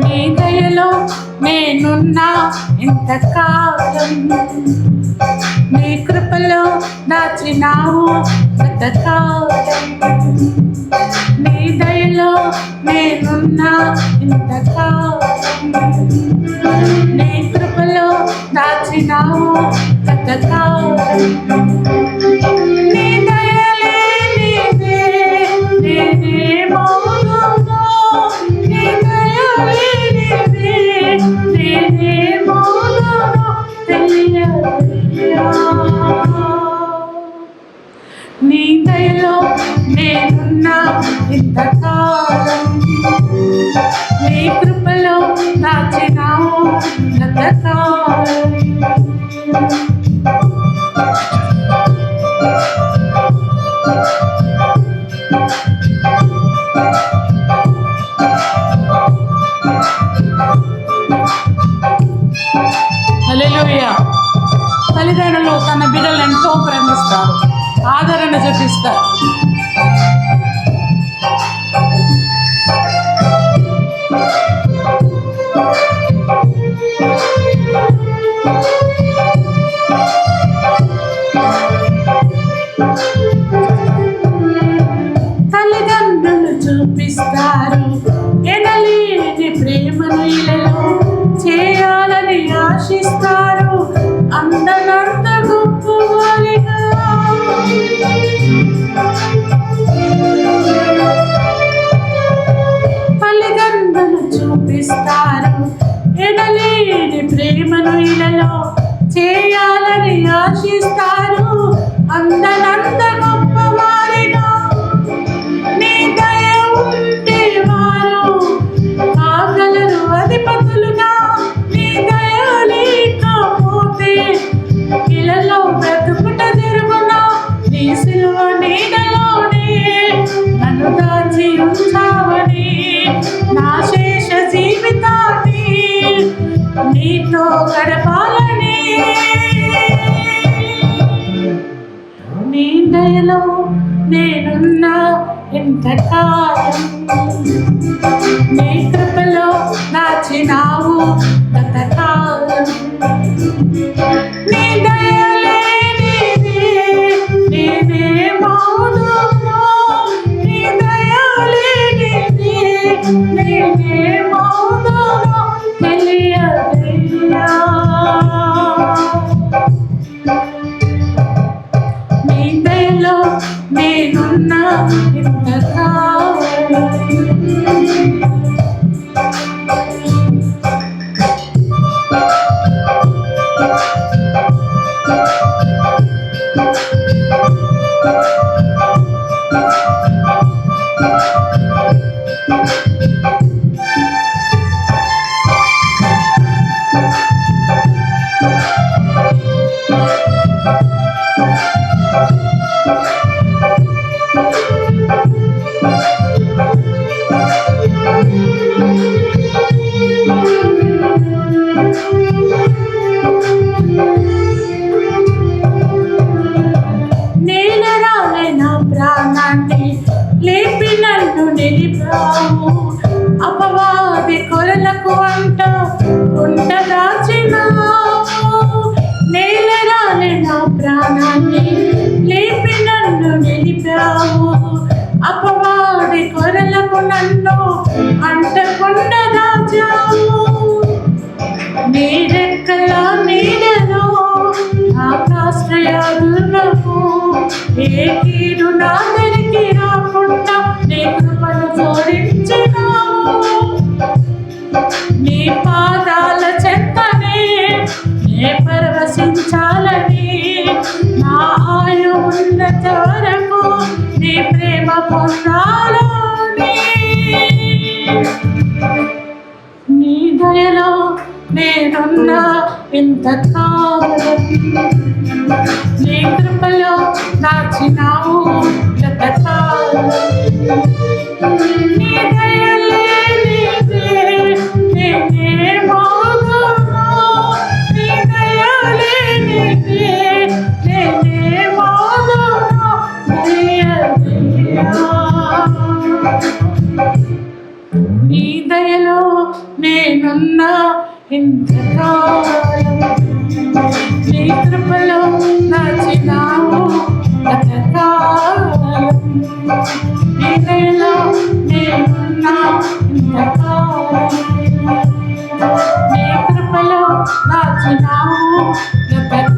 నీ దయలో నేనున్నా ఇంతకాలం, నీ కృపలో దాచినావు గతకాలం. నీ దయలో నేనున్నా ఇంతకాలం, నీ కృపలో దాచినావు గతకాలం. నీ దయలేనిదే నేనేమౌదును, నీ దయలేనిదే నేనేమౌదును తెలియదయ్యా. నీ దయలో నేనున్నా ఇంతకాలం, నీ కృపలో దాచినావు గతకాలం. హల్లెలూయా. తల్లిదండ్రులు తన బిడ్డలను ఎంతో ప్రేమిస్తారు, ఆదరణ చూపిస్తారు. తల్లిదండ్రులు చూపిస్తారు ఎనలేని ప్రేమను ఇలలో చేయాలని ఆశిస్తారు, అందనంత గొప్పవారిగా. తల్లిదండ్రులు చూపిస్తారు ఎనలేని ప్రేమను ఇలలో చేయాలని ఆశిస్తారు, అందనంత గొప్పవారిగా. నీ దయ ఉంటే వారు కాగలరు అధిపతులుగా, నీ దయ లేకపోతే ఇలలో బ్రతుకుట జరుగునా. నీ సిలువ నీడలోనే నన్ను దాచి ఉంచావని, నా శేష జీవితాన్ని నీతో గడపాలని. నీ దయలో నేనున్నా ఇంతకాలం, నీ కృపలో దాచినావు గతకాలం. నీ దయలేనిదే నేనేమౌదును, నీ దయలేనిదే నేనేమౌదును తెలియదయ్యా. నీ దయలో నేనున్నా ఇంతకాలం. నేలరాలే నా ప్రాణాన్ని లేపి నన్ను నిలిపావు, అపవాది కొరలకు అంట ఉండదాచినావు. నేలరాలే నా ప్రాణాన్ని లేపి నన్ను నిలిపావు, అపవాది కొరలకు నన్ను అంటకుండా దాచావు. నీ రెక్కల నీడలో ఆకాశ్రయాదులకు ఏ కీడు నా దగ్గరికి రాకుండా నీ కృపను జోడించినావు. నీ పాదాల చెత్తనే నే పరవశించాలని, నా ఆయు ఉన్నంత వరకు నీ ప్రేమ పొందాలని. నీ దయలో నేనున్నా ఇంతకాలం, నీ కృపలో దాచినావు గతకాలం. నీ దయలేనిదే నీ దయలో నేనున్నా ఇంతకాలం, నీ కృపలో నచ్చినావు గతకాలం. నీ దయలో నేనున్నా ఇంతకాలం, నీ కృపలో నచ్చినావు గతకాలం.